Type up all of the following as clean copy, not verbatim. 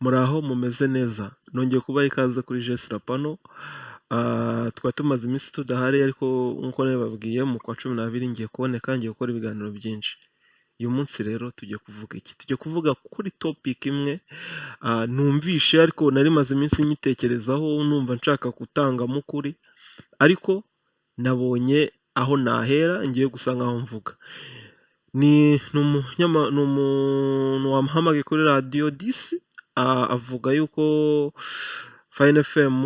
Muraho mumeze neza, nongeye kubaha ikaze kuri Jesi Rapano. Twari tumaze iminsi tudahari ariko nk'uko nabibabwiye mu kwa 12 ngiye kuboneka, ngiye gukora ibiganiro byinshi. Uyu munsi rero tugiye kuvuga iki? Tugiye kuvuga kuri topic imwe numvishe ariko nari maze iminsi nyitekerezaho numva nshaka gutangamo ukuri, ariko nabonye aho nahera ngiye gusa nkaho mvuga. Ni umuntu wamuhamagaye kuri radiyo disi, avuga yuko Fine FM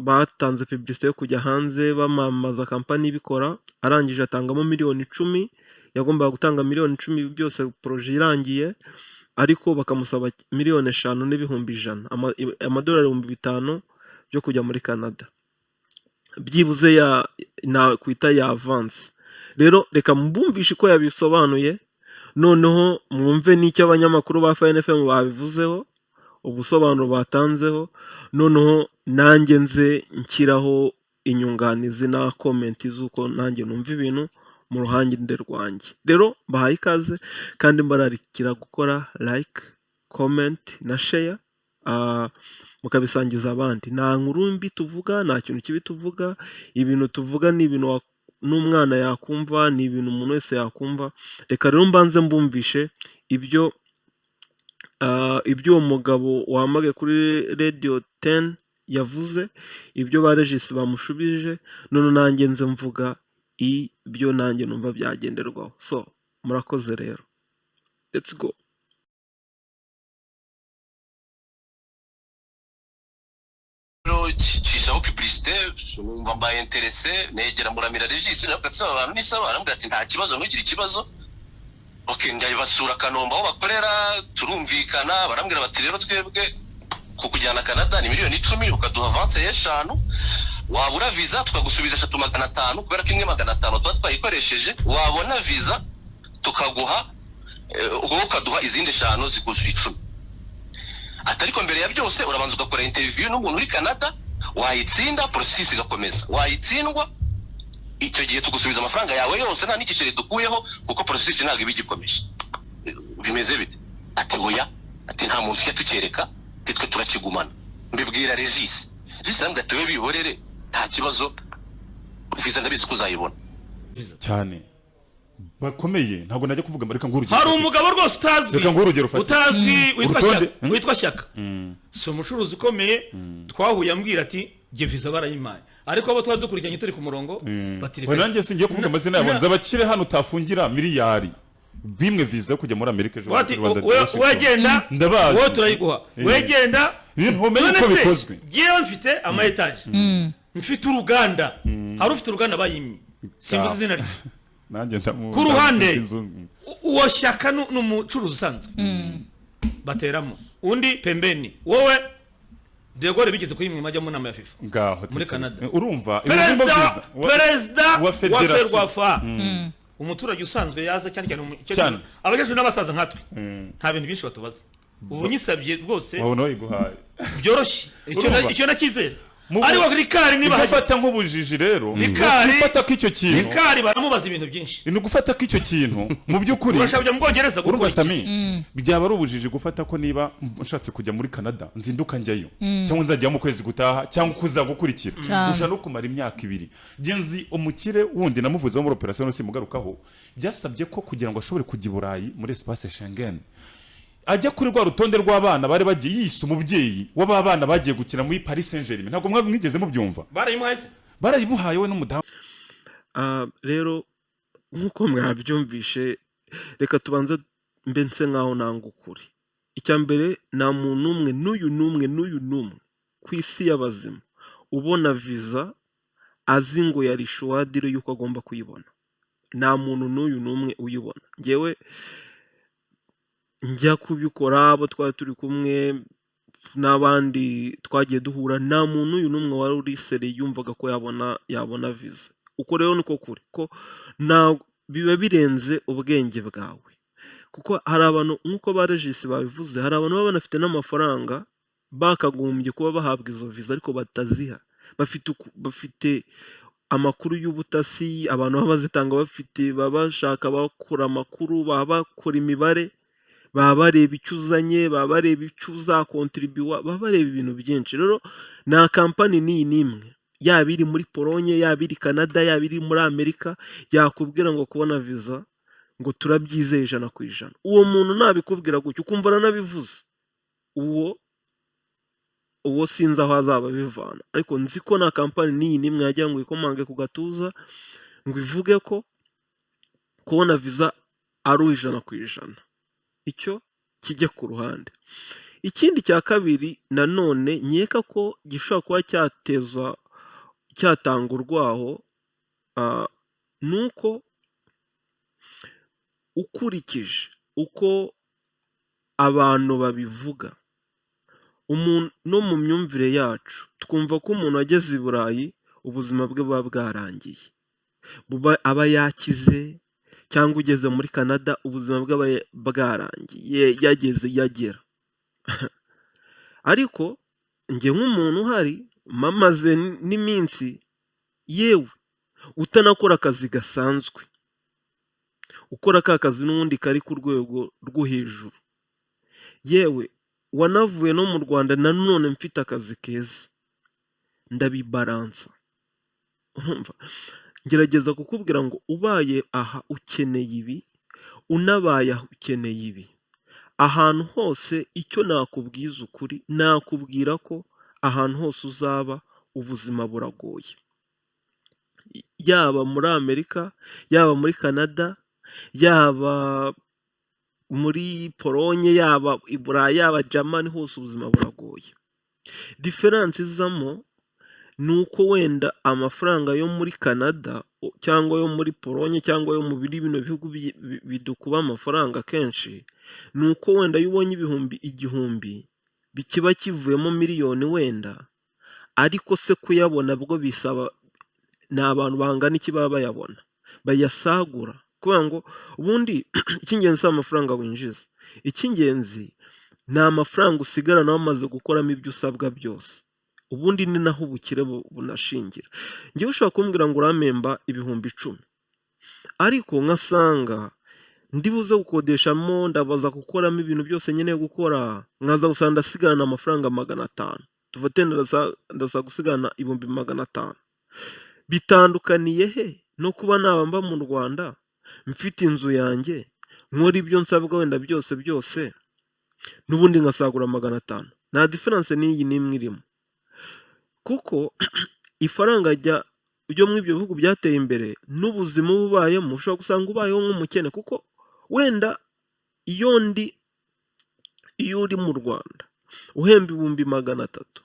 batanze publicité yo kujya hanze bamamaza kampani ibikora, arangije atangamo miliyoni 10, yagombaga gutanga miliyoni 10 byose projet irangiye, ariko bakamusaba miliyoni 5 n'ibihumbi 100, amadolari 5,000 byo kujya muri Canada, byibuze nakwita ya avance. Rero reka mbumvishe ko yabisobanuye, noneho mwumve n'icyo abanyamakuru ba Fine FM babivuzeho, ubusobanuro batanzeho, noneho nanjye nze nshyiraho inyunganizi na comment z'uko nanjye numva ibintu mu ruhande rwanjye. Rero bahaye ikaze kandi mbararikira gukora like, comment na share, mukabisangiza abandi. Nta nkuru mbi tuvuga, nta kintu kibi tuvuga, ibintu tuvuga ni ibintu n'umwana yakumva, ni ibintu umuntu wese yakumva. Reka rero mbanze mbumvishe ibyo uwo mugabo wahamagaye kuri Radio 10 yavuze, ibyo ba Regis bamushubije, none nanjye nze mvuga ibyo nanjye numva byagenderwaho. So murakoze rero, let's go. Cishaho publicité numva mbaye intéressé, negera Muramira Regis n'abagatsaba abantu n'isaba, arambwira ati nta kibazo nugira ikibazo. Okay, ndabasura Kanombe aho bakorera, turumvikana, barambwira bati rero twebwe kukujyana Canada ni miliyoni 10 ukaduha avance y'eshanu, wabura visa tukagusubiza 3,500 kubera ko imwe 500 tuba twayikoresheje, wabona visa tukaguha ubwo ukaduha izindi 5 zikuzuye 10. Atariko mbere ya byose urabanza ugakora interview n'umuntu uri Canada, wayitsinda process igakomeza, wayitsindwa icyo gihe tugusubiza amafaranga yawe yose nta n'ikicere dukuyeho, kuko process ntabwo ibigikomeje. Bimeze bite? Ati oya, ati nta muntu cyo tukereka, twe turakigumana. Mbibwira Regis arambwira ati we bihorere nta kibazo, visa ndabizi kuzayibona cyane bakomeye. Ntabwo najya kuvuga mbareka ngurugero. Hari umugabo rwose utazwi, reka ngurugero utazwi witwa Shyaka, so umucuruzi ukomeye, twahuye ambwira ati je visa barayimaye, ariko abo twari dukurikiranye turi ku murongo batireka. Nanjye singiye kuvuga amazina yabo, nzabakire hano utafungira miliyari bimwe visa kujya muri Amerika ejo muri Rwanda. Wegenda wowe turayiguha, wegenda ntumenye uko bikozwe. Jewe mfite ama etage, mfite uruganda, hari ufite uruganda bayimye, simbuze izina rye nanjye ndamu ku ruhande. Uwo Shyaka n'umucuruzi usanzwe bateramo undi pembeni, wowe Degore bigeze kuyimwe majya mu nama ya FIFA ngaho muri Canada. Urumva perezida wa Ferwafa, umuturage usanzwe yaza cyane abagejeje n'abasaza nkatwe, nta bintu byinshi batubaza. Ubu nyisabye rwose wabona yiguhaye byoroshye, icyo nakizera. Ari wa Rikari niba gufata nk'ubujiji rero, gufata ko icyo kintu Rikari baramubaza ibintu byinshi, ni gufata ko icyo kintu mu by'ukuri urashabye mu Bwongereza gukora Sami, byaba ari ubujiji gufata ko niba nshatse kujya muri Canada nzinduka njyayo, cyangwa nzajya mu kwezi gutaha cyangwa kuza gukurikira, ushaka no kumara imyaka 2. Genzi umukire wundi namuvuze wo muri operation no simugarukaho, byasabye ko kugira ngo ashobore kujya i Burayi muri espace Schengen ajya kuri rwa rutonde rw'abana bari bagiye yise umubyeyi w'abana bagiye gukina muri Paris Saint-Germain. Ntabwo mwigeze mubyumva? Barayimuhaye we n'umudamu. Rero nkuko mwabyumvishe, reka tubanze mbense nkaho nanga ukuri. Icya mbere, nta muntu umwe n'uyu ku isi y'abazima ubona visa azi ngo yari shuwadire yuko agomba kuyibona. Nta muntu n'umwe uyibona. Ngewe njya kubikora, abo twari turi kumwe n'abandi twagiye duhura, nta muntu n'umwe wari uri sere yumvaga ko yabona visa. Uko rero niko kuri ko biba birenze ubwenge bwawe, kuko hari abantu nk'uko ba Regis babivuze, hari abantu baba banafite n'amafaranga bakagombye kuba bahabwa izo visa ariko bataziha. Bafite amakuru y'ubutasi, abantu baba bazitanga baba bashaka bakora amakuru, baba bakora imibare, baba bareba icyo uzanye, baba bareba icyo uzakontribuwa, baba bareba ibintu byinshi. Rero nta kampani n'iyi n'imwe, yaba iri muri Polonye, yaba iri Canada, yaba iri muri Amerika, yakubwira ngo kubona visa ngo turabyizeye 100%. Uwo muntu nabikubwira gutyo ukumva aranabivuze, uwo sinzi aho azaba abivana, ariko nzi ko nta kampani n'iyi n'imwe yajya ngo ikomange ku gatuza ngo ivuge ko kubona visa ari 100%. Icyo kijye ku ruhande. Ikindi cya kabiri nanone nkeka ko gishobora kuba cyatanga urwaho, nuko ukurikije uko abantu babivuga, umuntu no mu myumvire yacu twumva ko umuntu ageze i Burayi ubuzima bwe buba bwarangiye, aba yakize, cyangwa ugeze muri Canada ubuzima bwe aba bwarangiye yagera. Ariko njye nk'umuntu uhari mamaze n'iminsi, yewe utanakora akazi gasanzwe, ukora ka kazi n'ubundi kari ku rwego rwo hejuru, yewe wanavuye no mu Rwanda nanone mfite akazi keza, ndabibaransa. Urumva, ngerageza kukubwira ngo ubaye aha ukeneye ibi, unabaye aha ukeneye ibi, ahantu hose icyo nakubwiza ukuri, nakubwira ko ahantu hose uzaba ubuzima buragoye, yaba muri Amerika, yaba muri Canada, yaba muri Polonye, yaba i Burayi, yaba Germany, hose ubuzima buragoye. Diferanse izamo ni uko wenda amafaranga yo muri Canada cyangwa yo muri Polonye cyangwa yo mu bino bihugu bidukuba amafaranga kenshi, ni uko wenda iyo ubonye igihumbi kiba kivuyemo miliyoni wenda, ariko se kuyabona bwo bisaba ni abantu bangana iki baba bayabona, bayasagura, kubera ngo ubundi icy'ingenzi si amafaranga winjiza, icy'ingenzi ni amafaranga usigarana wamaze gukoramo ibyo usabwa byose, ubundi ni naho ubukire bunashingira. Njyewe ushobora kumbwira ngo uramemba 10,000, ariko nkasanga ndibuze gukodeshamo, ndabaza gukoramo ibintu byose nkeneye gukora, nkaza gusanga ndasigarana amafaranga 500, tuvate ndasa gusigarana 500. Bitandukaniye he no kuba naba mba mu Rwanda mfite inzu yanjye, nkora ibyo nsabwa wenda byose n'ubundi nkasagura 500? Nta diferanse n'iyi n'imwe irimo, kuko ifaranga ryo muri ibyo bihugu byateye imbere n'ubuzima bubayemo ushobora gusanga ubayeho nk'umukene, kuko wenda iyo uri mu Rwanda uhemba 300,000,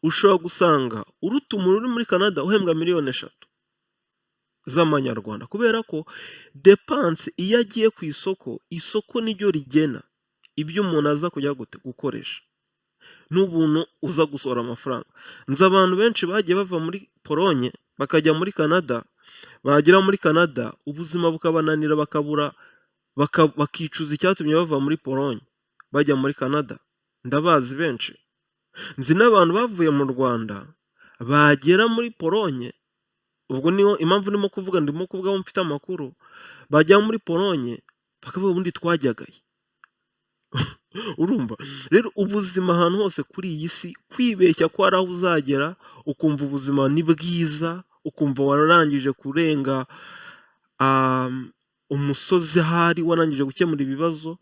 ushobora gusanga uruta umuntu uri muri Canada uhembwa 3,000,000 z'amanyarwanda, kubera ko depanse iyo agiye ku isoko niryo rigena ibyo umuntu aza kujya gukoresha n'ubuntu uza gusohora amafaranga. Nzi abantu benshi bagiye bava muri Polonye bakajya muri Canada, bagera muri Canada ubuzima bukabananira, bakicuza icyatumye bava muri Polonye bajya muri Canada. Ndabazi benshi. Nzi n'abantu bavuye mu Rwanda bagera muri Polonye, ubwo niyo impamvu ndimo kuvuga aho mfite amakuru, bajya muri Polonye bakavuga ubundi twajyagaye. Urumva rero ubuzima ahantu hose kuri iyi si, kwibeshya ko ari aho uzagera ukumva ubuzima ni bwiza, ukumva wararangije kurenga umusozi ahari, warangije gukemura ibibazo,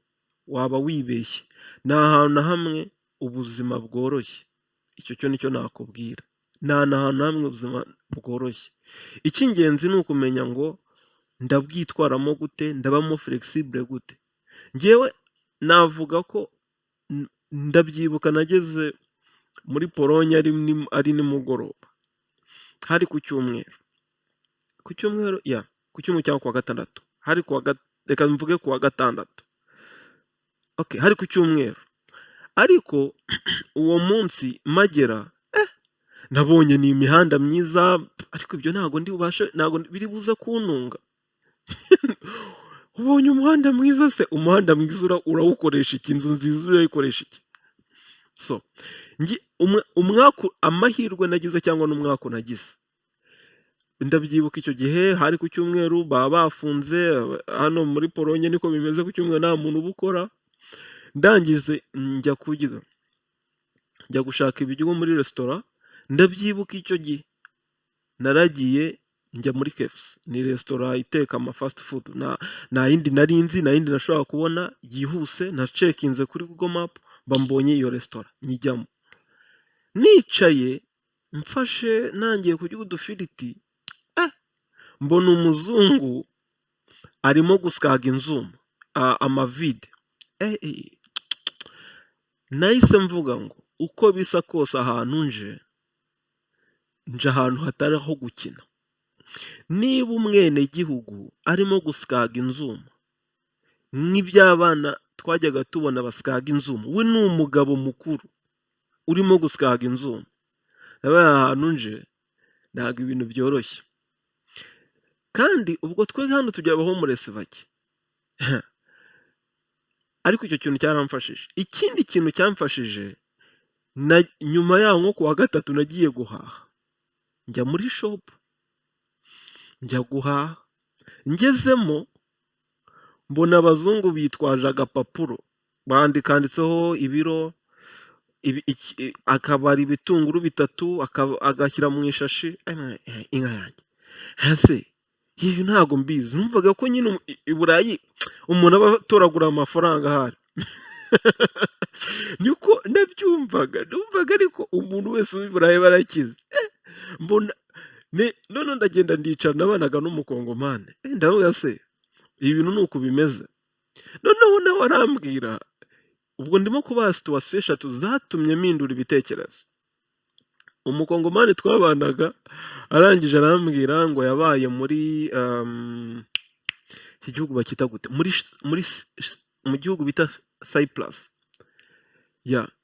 waba wibeshye. Nta hantu na hamwe ubuzima bworoshye, icyo cyo nicyo nakubwira, nta hantu na hamwe ubuzima bworoshye. Icy'ingenzi ni ukumenya ngo ndabwitwaramo gute, ndabamo flexible gute. Njyewe navuga ko ndabyibuka nageze muri Polonye ari nimugoroba, hari ku cyumweru cyangwa kuwa gatandatu, reka mvuge kuwa gatandatu, hari ku cyumweru. Ariko uwo munsi magera nabonye ni imihanda myiza, ariko ibyo ntabwo biri buze kuntunga. Ubonye umuhanda mwiza se, umuhanda mwiza urawukoresha iki? Inzu nziza urayikoresha iki? So amahirwe nagize cyangwa n'umwaka nagize, ndabyibuka icyo gihe hari ku cyumweru, baba bafunze hano muri Polonye, niko bimeze ku cyumweru, nta muntu uba ukora. ndangize njya kurya, njya gushaka ibiryo muri resitora, ndabyibuka icyo gihe naragiye njya muri KFC, ni resitora iteka ama fast food, nta yindi nari nzi, nta yindi nashobora kubona yihuse, nacekinze kuri Google Map mbonye iyo resitora nyijyamo, nicaye mfashe nangiye kurya udufiriti, mbona umuzungu arimo guskaga inzuma amavide, nahise mvuga ngo uko bisa kose ahantu nje ahantu hatari aho gukina, niba umwenegihugu arimo guskaga inzuma nk'iby'abana twajyaga tubona baskaga inzuma, we ni umugabo mukuru urimo guskaga inzuma, nabaye ahantu nje ntabwo ibintu byoroshye, kandi ubwo twe hano tujya abahomuresi bake ariko icyo kintu cyaramfashije. Ikindi kintu cyamfashije, nyuma yaho nko kuwa gatatu nagiye guhaha, njya muri shop njya guhaha, ngezemo mbona abazungu bitwaje agapapuro bandikanditseho ibiro, akabara ibitunguru bitatu agashyira mu ishashi, inka yanjye hase ibi ntabwo mbizi, numvaga ko nyine i Burayi umuntu aba atoragura amafaranga ahari niko nabyumvaga, numvaga ariko umuntu wese w'i Burayi barakize, mbona none ndagenda ndicara nabanaga n'umukongomane, ndavuga se ibi bintu nuko bimeze, noneho nawe arambwira, ubwo ndimo kubaha situwasiyo eshatu zatumye mpindura ibitekerezo. Umukongomani twabanaga arangije arambwira ngo yabaye muri iki gihugu bakita gute, mu gihugu bita Cyprus,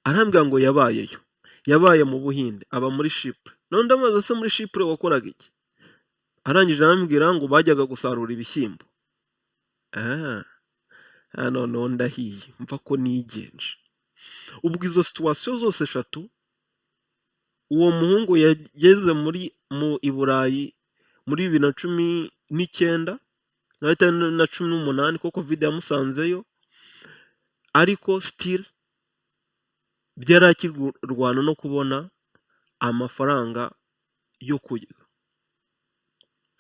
arambwira ngo yabayeyo, yabaye mu Buhinde, aba muri Chypre. None ndamubaza se muri Chypre wakoraga iki? Arangije arambwira ngo bajyaga gusarura ibishyimbo. Noneho ndahiye mva ko nigenje. Ubwo izo situwasiyo zose eshatu, uwo muhungu yageze i Burayi muri 2019 na 18 ko Covid yamusanzeyo, ariko still byarakirwana no kubona amafaranga yo kurya.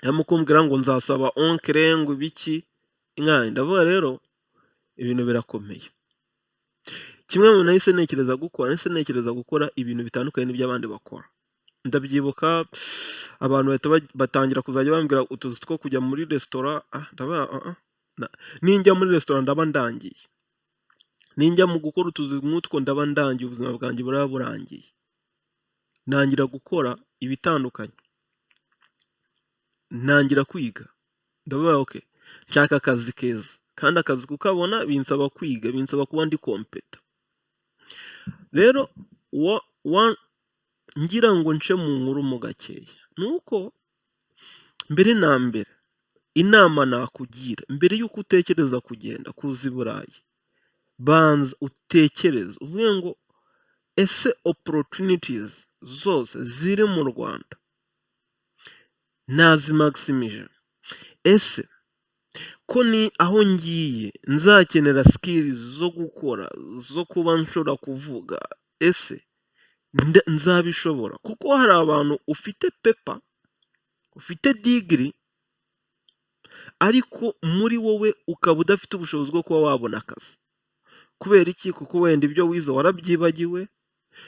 Yamukumbwira ngo nzasaba onkere ngo ibiki, ndavuga rero ibintu birakomeye. Kimwe mu nahise ntekereza gukora ibintu bitandukanye n'iby'abandi bakora. Ndabyibuka abantu batangira kuzajya bambwira utuzi two kujya muri resitora, ninjya muri resitora ndaba ndangiye, ninjya mu gukora utuzi nk'utwo ndaba ndangiye, ubuzima bwanjye buraba burangiye. Ntangira gukora ibitandukanye, ntangira kwiga, ndavuga nshaka akazi keza, kandi akazi kukabona binsaba kwiga, binsaba kuba ndi kompeta. Rero ngira ngo nce mu nkuru mu gakeya, nuko mbere na mbere inama nakugira mbere y'uko utekereza kugenda kuza i Burayi, banza utekereze uvuge ngo ese opportunities zose ziri mu Rwanda nazimaximije, ese ko ni aho ngiye nzakenera skills zo gukora, zo kuba nshobora kuvuga, ese nzabishobora? Kuko hari abantu ufite pepa, ufite degree, ariko muri wowe ukaba udafite ubushobozi bwo kuba wabona akazi. Kubera iki? Kuko wenda ibyo wize warabyibagiwe,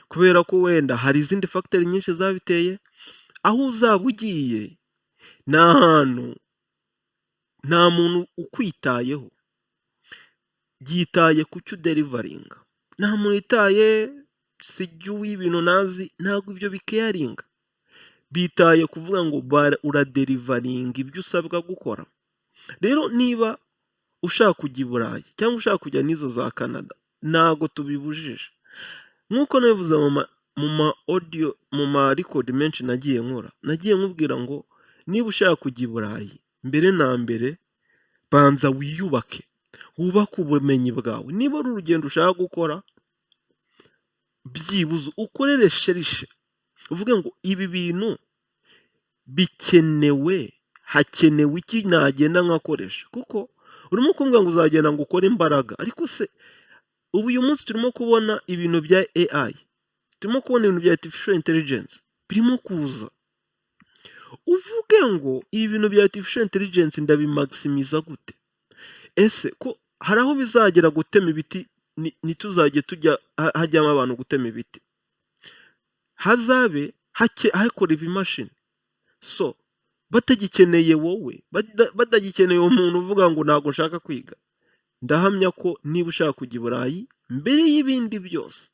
kubera ko wenda hari izindi factor nyinshi zabiteye. Aho uzaba ugiye nta hantu, nta muntu ukwitayeho, yitaye ku cyo uderivaringa. Nta muntu itaye sijya uw'ibintu nazi, ntabwo ibyo bikeyaringa. Bitaye kuvuga ngo uraderivaringa ibyo usabwa gukora. Rero niba ushaka kujya i Burayi cyangwa ushaka kujya n'izo za Canada, ntago tubibujije. Nk'uko nabivuze mu audio, mu record menshi nagiye nkora, nagiye nkubwira ngo niba ushaka kujya i Burayi, mbere na mbere banza wiyubake, wubake ubumenyi bwawe. Niba ari urugendo ushaka gukora, byibuze ukorere sherishe, uvuge ngo ibi bintu bikenewe, hakenewe iki nagenda nkakoresha. Kuko urimo kumbwira ngo uzagenda ngo ukore imbaraga, ariko se ubu uyu munsi turimo kubona ibintu bya AI, turimo kubona ibintu bya artificial intelligence birimo kuza. Uvuge ngo ibi bintu bya artificial intelligence ndabimaximiza gute? Ese ko hari aho bizagera gutema ibiti ntituzajye tujya hajyamo abantu gutema ibiti, hazabe hakora ibimashini, so batagikeneye wowe, batagikeneye umuntu uvuga ngo ntabwo nshaka kwiga. Ndahamya ko niba ushaka kujya i Burayi, mbere y'ibindi byose,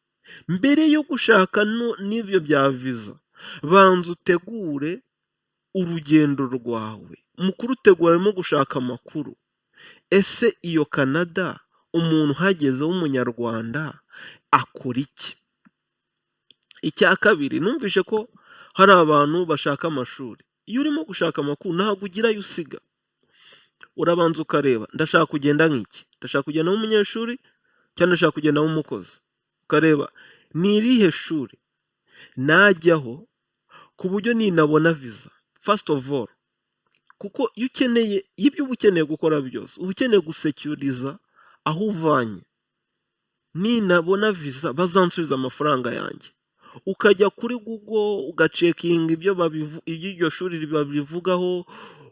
mbere yo gushaka n'ibyo bya viza, banza utegure urugendo rwawe. Mu kurutegura harimo gushaka amakuru. Ese iyo Canada umuntu uhageze w'umunyarwanda akora iki? Icya kabiri, numvishe ko hari abantu bashaka amashuri. Iyo urimo gushaka amakuru ntabwo ugirayo usiga, urabanza ukareba ndashaka kugenda nk'iki, ndashaka kugenda nk'umunyeshuri cyangwa ndashaka kugenda nk'umukozi. Ukareba ni irihe shuri najyaho ku buryo ninabona viza, first of all, kuko iyo ukeneye ibyo uba ukeneye gukora byose, uba ukeneye gusecuriza aho uvanye. Ninabona viza bazansubiza amafaranga yanjye. Ukajya kuri Google ugacekinga ibyo iryo shuri babivugaho,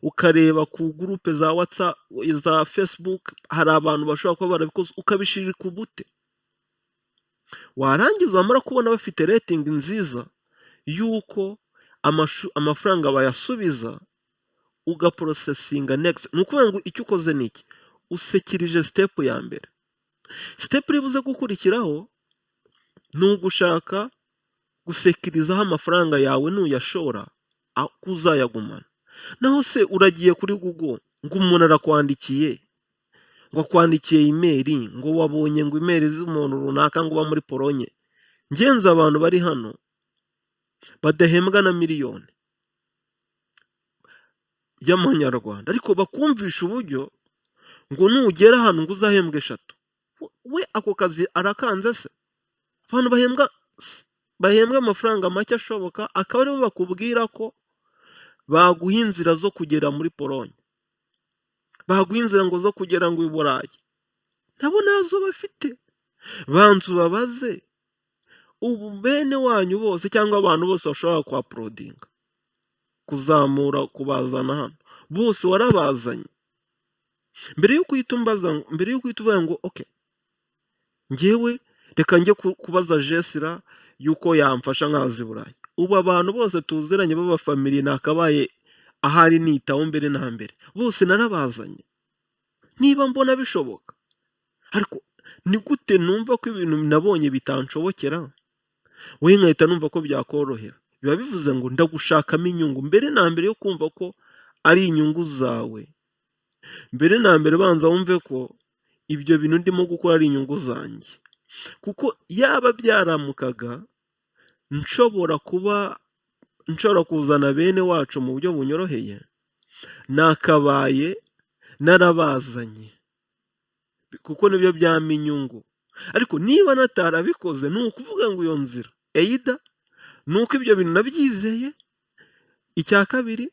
ukareba ku groupe za WhatsApp, za Facebook, hari abantu bashobora kuba barabikoze, ukabishirika ubute. Warangiza wamara kubona bafite rating nziza yuko amafaranga bayasubiza, ugaprocessinga next. Ni ukuvuga ngo icyo ukoze ni iki? Usekirije step ya mbere. Step iribuze gukurikiraho ni ugushaka gusekirizaho amafaranga yawe nuyashora uzayagumana. Naho se uragiye kuri Google ngo umuntu arakwandikiye, ngo akwandikiye email, ngo wabonye ngo email z'umuntu runaka ngo uba muri Polonye. Ngenzi abantu bari hano badahembwa na miliyoni y'amanyarwanda, ariko bakumvisha uburyo ngo nugera hano ngo uzahembwe 3. We ako kazi arakanze se? Abantu bahembwa amafaranga make ashoboka, akaba aribo bakubwira ko baguha inzira zo kugera muri Polonye, baguha inzira ngo zo kugera ngo i Burayi. Nabo nazo bafite. Banza ubabaze ubu bene wanyu bose cyangwa abantu bose bashobora kwa uploadinga, kuzamura, kubazana hano, bose warabazanye. Mbere yo kuyitumbaza, mbere yo kuvuga ngo okay, ngewe reka njye kubaza Jesira yuko yamfasha nkazi Burayi. Ubu abantu bose tuziranye baba family nakabaye ahari nitaho mbere na mbere, bose narabazanye niba mbona bishoboka. Ariko ni gute numva ko ibintu nabonye bitanshobokera, we nkahita numva ko byakorohera? Biba bivuze ngo ndagushakamo inyungu mbere na mbere yo kumva ko ari inyungu zawe. Mbere na mbere banza wumve ko ibyo bintu ndimo gukora ari inyungu zanjye, kuko yaba byaramukaga nshobora kuzana bene wacu mu buryo bunyoroheye, nakabaye narabazanye, kuko nibyo byama inyungu. Ariko niba natarabikoze, ni ukuvuga ngo iyo nzira either nuko ibyo bintu nabyizeye, icya kabiri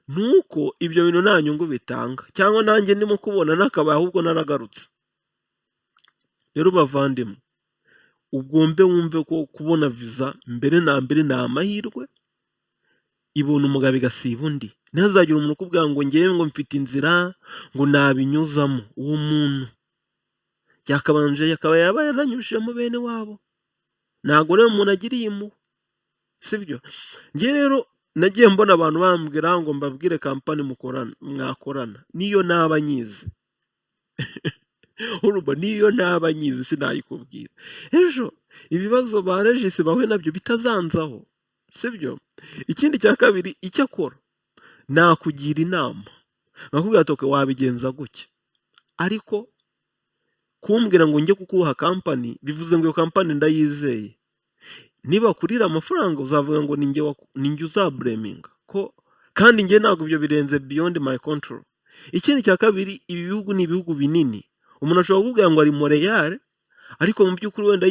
nuko ibyo bintu nta nyungu bitanga, cyangwa nanjye ndimo kubona nakabaye ahubwo naragarutse. Rero bavandimwe, ugombe wumve ko kubona viza mbere na mbere ni amahirwe, ibona umugabo igasiba undi. Ntihazagira umuntu ukubwira ngo ngewe ngo mfite inzira ngo nabinyuzamo. Uwo muntu yakaba yaba yaranyujijemo bene wabo. Ntabwo rero umuntu agiriye impuhwe, sibyo? Ngewe rero nagiye mbona abantu bambwira ngo mbabwire kampani mwakorana, niyo naba nyizi urumva, niyo naba nyizi sinayikubwira. Ejo ibibazo ba Regis bahuye nabyo bitazanzaho, sibyo? Ikindi cya kabiri icyo akora nakugira inama, nakubwira ati wabigenza gutya. Ariko kumbwira ngo njye kukuha kampani bivuze ngo iyo kampani ndayizeye. Niba kurira amafaranga uzavuga ngo ninjye uzableminga ko, kandi njye ntabwo ibyo birenze beyond my control. Ikindi cya kabiri, ibi bihugu ni ibihugu binini. Umuntu ashobora kukubwira ngo ari Montreal, ariko mu by'ukuri wenda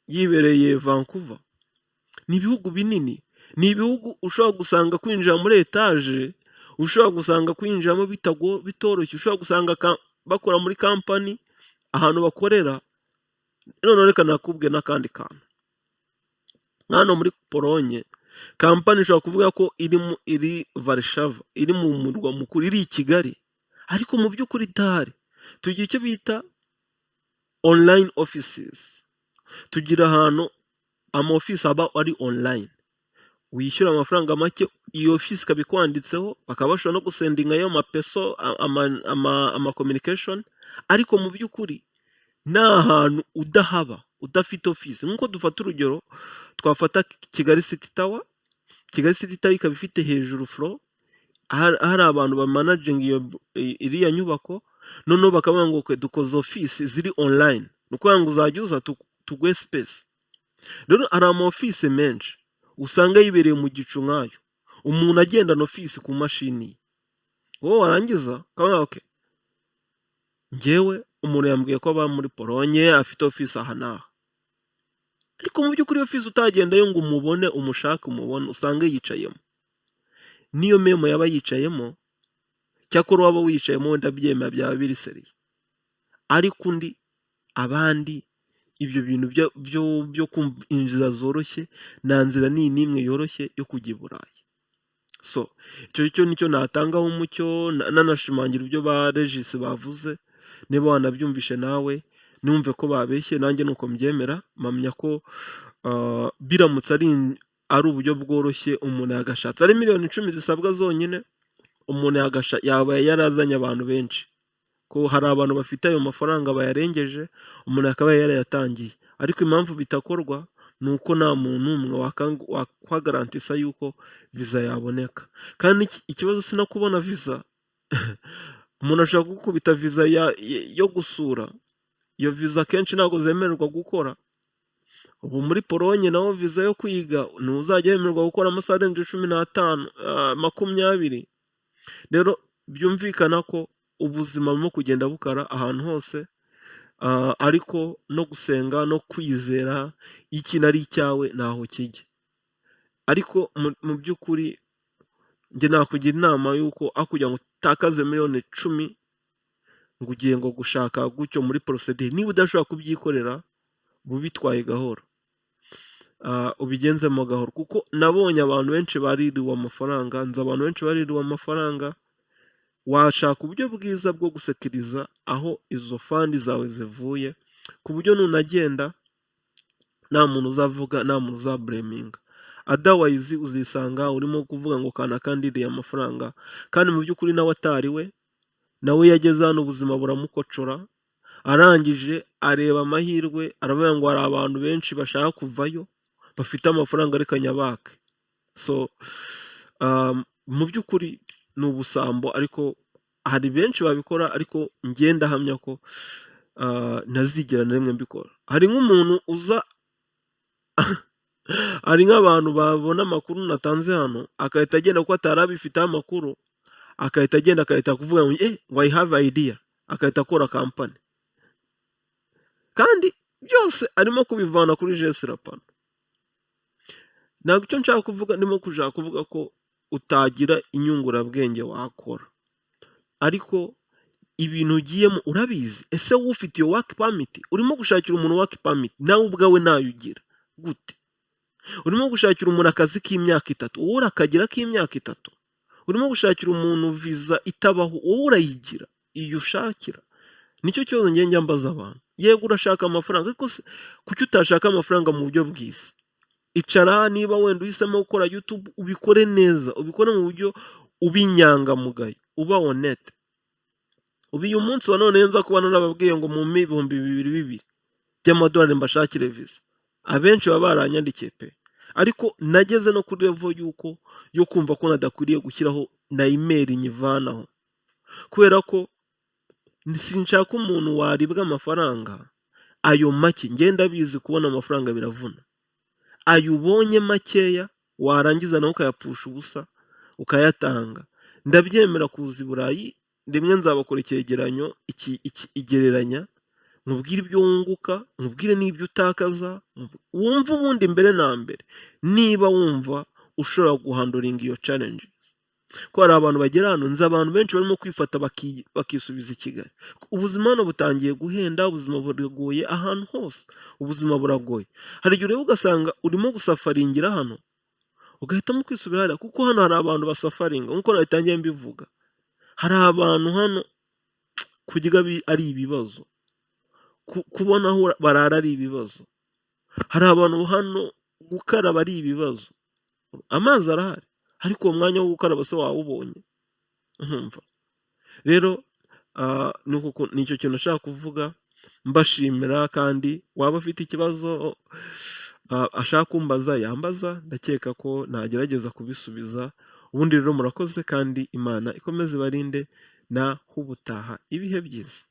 yibereye Vancouver. Ni ibihugu binini, ni ibihugu ushobora gusanga kwinjira muri etaje ushobora gusanga kwinjiramo bitoroshye, ushobora gusanga bakora muri kampani ahantu bakorera. None reka nakubwiye n'akandi kantu, hano muri Polonye kampani ishobora kuvuga ko iri Warsaw, iri mu murwa mukuru, iri i Kigali, ariko mu by'ukuri itahari. Tugira icyo bita online offices, tugira ahantu ama office aba ari online, wishyura amafaranga make, iyo office ikaba ikwanditseho, bakaba bashobora no gusendinga ayo mapeso ama communication, ariko mu by'ukuri ni ahantu udahaba, udafite office. Nk'uko dufata urugero, twafata Kigali City Tower. Kigali City Tower ikaba ifite hejuru floor, hari abantu ba managing iriya nyubako, noneho bakavuga ngo dukoze office ziri online, ni ukuvuga ngo uzajya uza tuguhe space. Rero hari ama office menshi usanga yibereye mu gicu nk'ayo, umuntu agendana office ku mashini, wowe warangiza ukavuga okay, njyewe umuntu yambwiye ko aba muri Polonye afite office aha n'aha, ariko mu by'ukuri office utagendayo ngo umubone, umushake umubone, usanga yicayemo. Niyo memo yaba yicayemo, cyakora waba wicayemo wenda byemera byaba biri seriye, ariko undi abandi ibyo bintu byo kumva inzira zoroshye, nta nzira n'imwe yoroshye yo kujya i Burayi. So icyo nicyo natangaho umucyo, nanashimangira ibyo ba Regis bavuze. Niba wanabyumvishe nawe numve ko babeshye, nanjye nuko mbyemera, mpamya ko biramutse ari uburyo bworoshye umuntu yagashatse, ari miliyoni 10 zisabwa zonyine, umuntu yaba yarazanye abantu benshi, ko hari abantu bafite ayo mafaranga bayarengeje, umuntu akaba yarayatangiye. Ariko impamvu bitakorwa ni uko nta muntu n'umwe wakwagarantisa yuko visa yaboneka. Kandi ikibazo si no kubona visa. Umuntu ashaka gukubita visa yo gusura, iyo visa kenshi ntabwo zemererwa gukora. Ubu muri Polonye naho visa yo kwiga ntuzajya yemererwa gukora amasaha arenze 15 20. Rero byumvikana ko ubuzima burimo kugenda bukara ahantu hose, ariko no gusenga no kwizera ikintu ari icyawe ntaho kijya. Ariko mu by'ukuri njye nakugira inama yuko kugira ngo utakaze miliyoni 10 ngo ugiye ngo gushaka gutyo muri procedure, niba udashobora kubyikorera bubitwaye gahoro, ubigenzemo gahoro, kuko nabonye abantu benshi baririwe amafaranga, nzi abantu benshi baririwe amafaranga. Washaka uburyo bwiza bwo gusekiriza aho izo fandi zawe zivuye, ku buryo nunagenda nta muntu uzavuga, nta muntu uzableminga. Otherwise uzisanga urimo kuvuga ngo kana kandiriye amafaranga, kandi mu by'ukuri nawe atariwe, nawe yageze hano ubuzima buramukocora, arangije areba amahirwe, aravuga ngo hari abantu benshi bashaka kuvayo bafite amafaranga ariko nyabake. So mu by'ukuri ni ubusambo, ariko hari benshi babikora, ariko ngenda hamya ko ntazigera na rimwe mbikora. Hari nk'umuntu uza hari nk'abantu babona amakuru natanze hano, akahita agenda kuko atari abifiteho amakuru, akahita agenda akahita kuvuga ngo I have idea, akahita akora kampani, kandi byose arimo kubivana kuri Jesse Rapano. Ntabwo icyo nshaka kuvuga, ndimo kushaka kuvuga ko utagira inyungurabwenge wakora, ariko ibintu ugiyemo urabizi. Ese wowe ufite iyo work permit, urimo gushakira umuntu work permit, nawe ubwawe nayo ugira gute? Urimo gushakira umuntu akazi k'imyaka 3, wowe urakagira k'imyaka 3. Urimo gushakira umuntu visa itabaho, wowe urayigira iyo ushakira. Nicyo cyozo njye mbaza abantu. Yego urashaka amafaranga, ariko kuki utashaka amafaranga mu buryo bwiza? Icara, niba wenda uhisemo gukora YouTube, ubikore neza, ubikore mu buryo ubinyangamugayo, uba honete. Uyu munsi wa none nza kubana n'ababwiye ngo mu 2022 by'amadolari mbashakire visa, abenshi baba baranyandikiye pe, ariko nageze no kuri level yo kumva ko nadakwiriye gushyiraho na email nyivanaho, kubera ko sinshaka umuntu waribwa amafaranga ayo make. Ngenda bizi kubona amafaranga biravuna, ayo ubonye makeya warangiza nawe ukayapfusha ubusa ukayatanga. Ndabyemera kuza i Burayi, rimwe nzabakora icyegeranyo igereranya, nkubwire ibyo wunguka, nkubwire n'ibyo utakaza, wumva ubundi mbere na mbere niba wumva ushobora guhandoringa iyo challenges. ko hari abantu bagera hano, nzi abantu benshi barimo kwifata bakisubiza i Kigali. Ubuzima hano butangiye guhenda, ubuzima buragoye ahantu hose, ubuzima buragoye. Hari igihe ureba ugasanga urimo gusafaringira hano, ugahitamo kwisubira hariya, kuko hano hari abantu basafaringa, nk'uko natangiye mbivuga. Hari abantu hano kurya ari ibibazo, kubona aho barara ari ibibazo. Hari abantu hano gukaraba ari ibibazo. Amazi arahari, ariko uwo mwanya wo gukaraba se wawubonye? Nkumva rero nicyo kintu nashaka kuvuga, mbashimira. Kandi waba afite ikibazo ashaka kumbaza yambaza, ndakeka ko nagerageza kubisubiza. Ubundi rero murakoze, kandi Imana ikomeze ibarinde, naho ubutaha ibihe byiza.